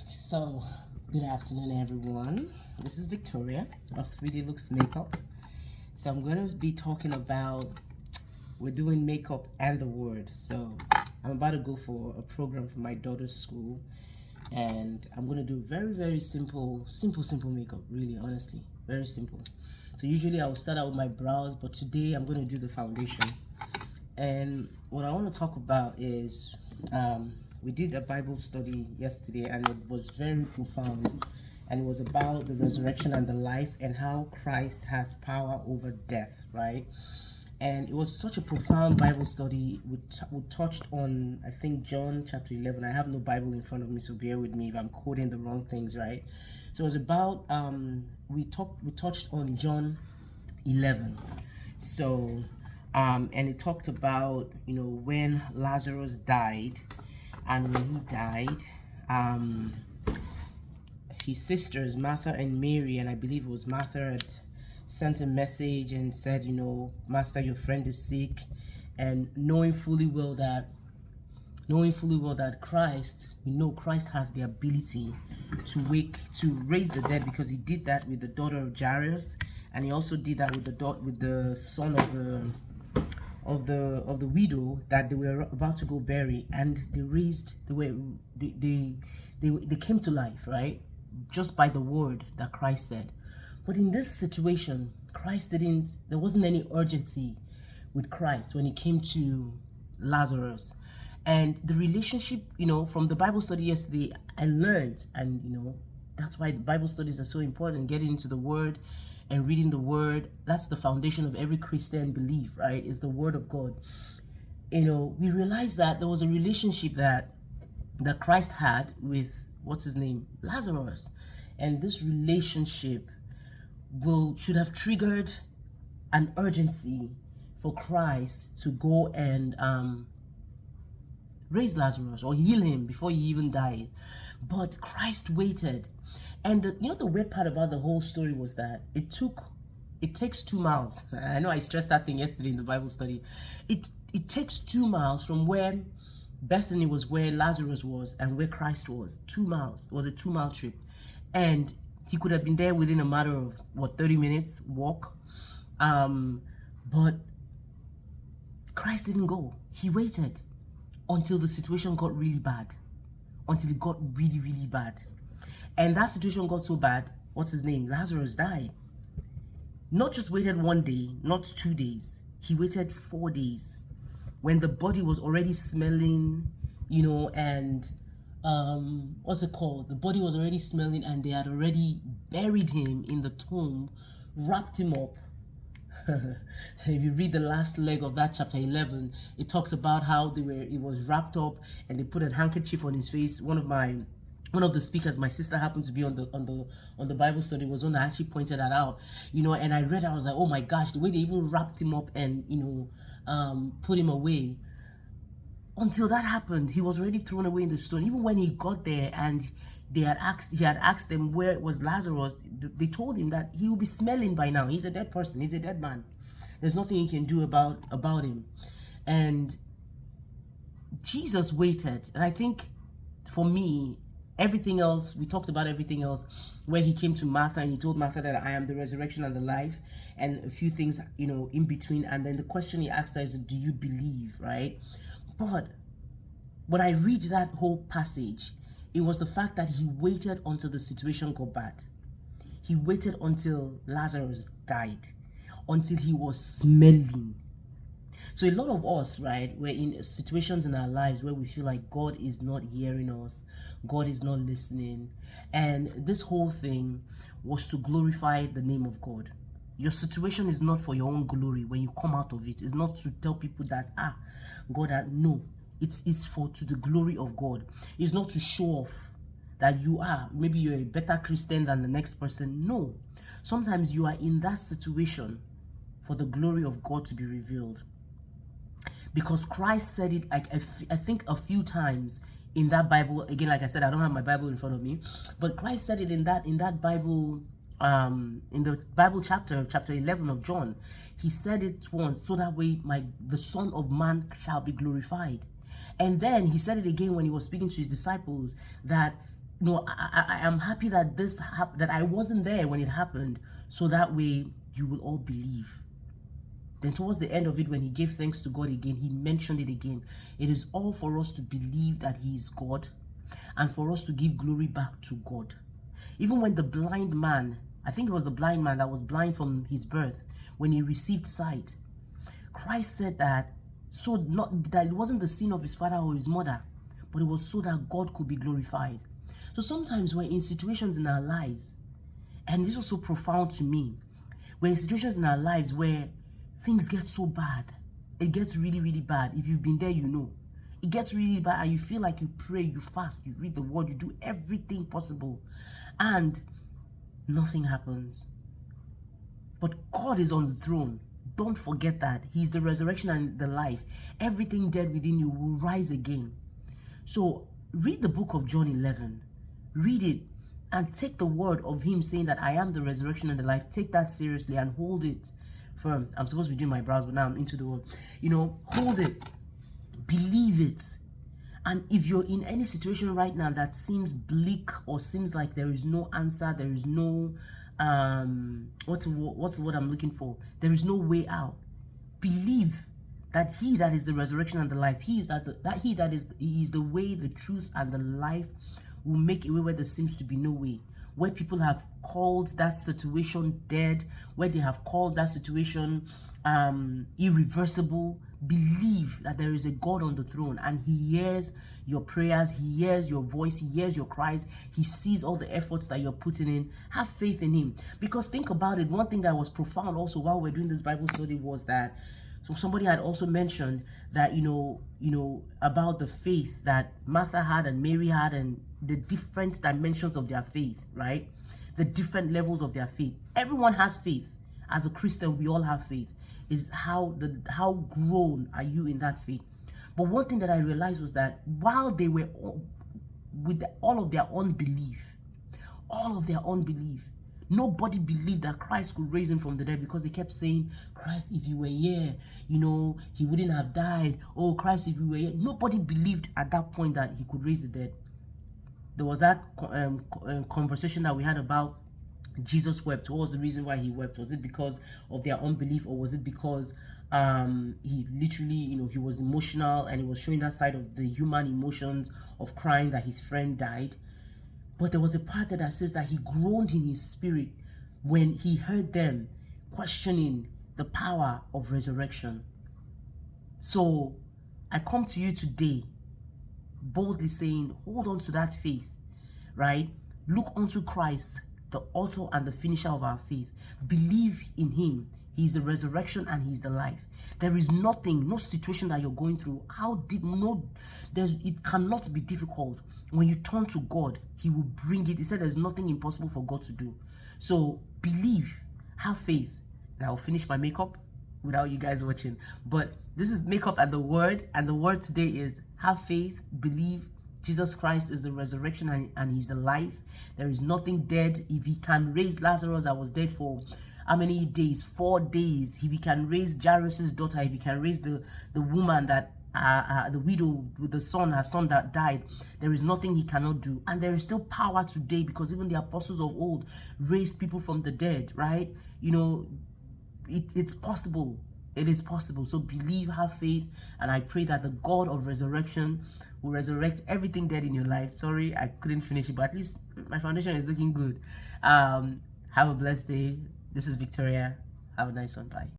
So, good afternoon, everyone. This is Victoria of 3D Looks Makeup. So, I'm going to be talking about we're doing makeup and the word. So, I'm about to go for a program for my daughter's school, and I'm going to do very simple makeup. Really, honestly, very simple. So, usually I will start out with my brows, but today I'm going to do the foundation. And what I want to talk about is we did a Bible study yesterday, and it was very profound. And it was about the resurrection and the life and how Christ has power over death, right? And it was such a profound Bible study. We touched on, I think, John chapter 11. I have no Bible in front of me, so bear with me if I'm quoting the wrong things, right? So it was about, we touched on John 11. So, and it talked about, when Lazarus died, and when he died, his sisters, Martha and Mary, and I believe it was Martha, had sent a message and said, Master, your friend is sick, and knowing fully well that Christ, Christ has the ability to raise the dead, because he did that with the daughter of Jairus, and he also did that with the son of the widow that they were about to go bury, and they came to life, right? Just by the word that Christ said. But in this situation, there wasn't any urgency with Christ when it came to Lazarus. And the relationship, from the Bible study yesterday, I learned, and that's why the Bible studies are so important, getting into the word and reading the word. That's the foundation of every Christian belief, right? Is the word of God. We realized that there was a relationship that Christ had with, what's his name, Lazarus. And this relationship should have triggered an urgency for Christ to go and raise Lazarus or heal him before he even died. But Christ waited. And the weird part about the whole story was that it takes 2 miles. I know I stressed that thing yesterday in the Bible study. It takes 2 miles from where Bethany was, where Lazarus was, and where Christ was. 2 miles. It was a 2-mile trip. And he could have been there within a matter of 30 minutes walk. But Christ didn't go. He waited until the situation got really bad. Until it got really bad. And that situation got so bad, what's his name? Lazarus died. Not just waited 1 day, not 2 days. He waited 4 days. When the body was already smelling, and what's it called? The body was already smelling, and they had already buried him in the tomb, wrapped him up. If you read the last leg of that chapter 11, it talks about how it was wrapped up, and they put a handkerchief on his face. One of the speakers, my sister happened to be on the Bible study, was one that actually pointed that out. And I read, I was like, oh my gosh, the way they even wrapped him up and put him away. Until that happened, he was already thrown away in the stone. Even when he got there and he had asked them where was Lazarus, they told him that he will be smelling by now. He's a dead person. He's a dead man. There's nothing he can do about him. And Jesus waited. And I think for me, everything else, we talked about everything else, where he came to Martha and he told Martha that I am the resurrection and the life, and a few things, in between. And then the question he asked her is, do you believe, right? But when I read that whole passage, it was the fact that he waited until the situation got bad. He waited until Lazarus died, until he was smelling. So a lot of us, right, we're in situations in our lives where we feel like God is not hearing us, God is not listening. And this whole thing was to glorify the name of God. Your situation is not for your own glory when you come out of it. It's not to tell people that, God, no. It's for to the glory of God. It's not to show off that maybe you're a better Christian than the next person. No. Sometimes you are in that situation for the glory of God to be revealed. Because Christ said it, I think a few times in that Bible. Again, like I said, I don't have my Bible in front of me, but Christ said it in that Bible, in the Bible chapter 11 of John. He said it once, so that way the Son of Man shall be glorified. And then he said it again when he was speaking to his disciples, that no, I am happy that this happened, that I wasn't there when it happened, so that way you will all believe. Then towards the end of it, when he gave thanks to God again, he mentioned it again. It is all for us to believe that he is God and for us to give glory back to God. Even when the blind man, I think it was the blind man that was blind from his birth, when he received sight, Christ said that so not that it wasn't the sin of his father or his mother, but it was so that God could be glorified. So sometimes we're in situations in our lives, and this was so profound to me. We're in situations in our lives where things get so bad. It gets really, really bad. If you've been there, you know. It gets really bad and you feel like you pray, you fast, you read the word, you do everything possible, and nothing happens. But God is on the throne. Don't forget that. He's the resurrection and the life. Everything dead within you will rise again. So read the book of John 11. Read it and take the word of him saying that I am the resurrection and the life. Take that seriously and hold it firm. I'm supposed to be doing my brows, but now I'm into the word. Hold it. Believe it. And if you're in any situation right now that seems bleak or seems like there is no answer, there is no what's the word I'm looking for? There is no way out. Believe that he that is the resurrection and the life, he is the way, the truth, and the life, will make a way where there seems to be no way. Where people have called that situation dead, where they have called that situation irreversible, believe that there is a God on the throne and he hears your prayers, he hears your voice, he hears your cries, he sees all the efforts that you're putting in. Have faith in him. Because think about it, one thing that was profound also while we're doing this Bible study was that somebody had also mentioned that, about the faith that Martha had and Mary had and the different dimensions of their faith, right? The different levels of their faith. Everyone has faith. As a Christian, we all have faith. Is how grown are you in that faith? But one thing that I realized was that while they were with all of their unbelief, nobody believed that Christ could raise him from the dead, because they kept saying, Christ, if you were here, he wouldn't have died. Oh, Christ, if you were here. Nobody believed at that point that he could raise the dead. There was that conversation that we had about Jesus wept. What was the reason why he wept? Was it because of their unbelief, or was it because he literally, he was emotional and he was showing that side of the human emotions of crying that his friend died? But there was a part that says that he groaned in his spirit when he heard them questioning the power of resurrection. So I come to you today boldly saying, hold on to that faith, right? Look unto Christ, the author and the finisher of our faith. Believe in him. He's the resurrection and he's the life. There is nothing, no situation that you're going through. It cannot be difficult. When you turn to God, he will bring it. He said there's nothing impossible for God to do. So believe, have faith. And I'll finish my makeup without you guys watching. But this is makeup and the word today is have faith, believe. Jesus Christ is the resurrection and he's the life. There is nothing dead. If he can raise Lazarus that was dead for how many days? 4 days. If he can raise Jairus' daughter, if he can raise the woman that the widow with her son that died, there is nothing he cannot do. And there is still power today, because even the apostles of old raised people from the dead, right? It's possible. It is possible. So believe, have faith, and I pray that the God of resurrection will resurrect everything dead in your life. Sorry, I couldn't finish it, but at least my foundation is looking good. Have a blessed day. This is Victoria. Have a nice one. Bye.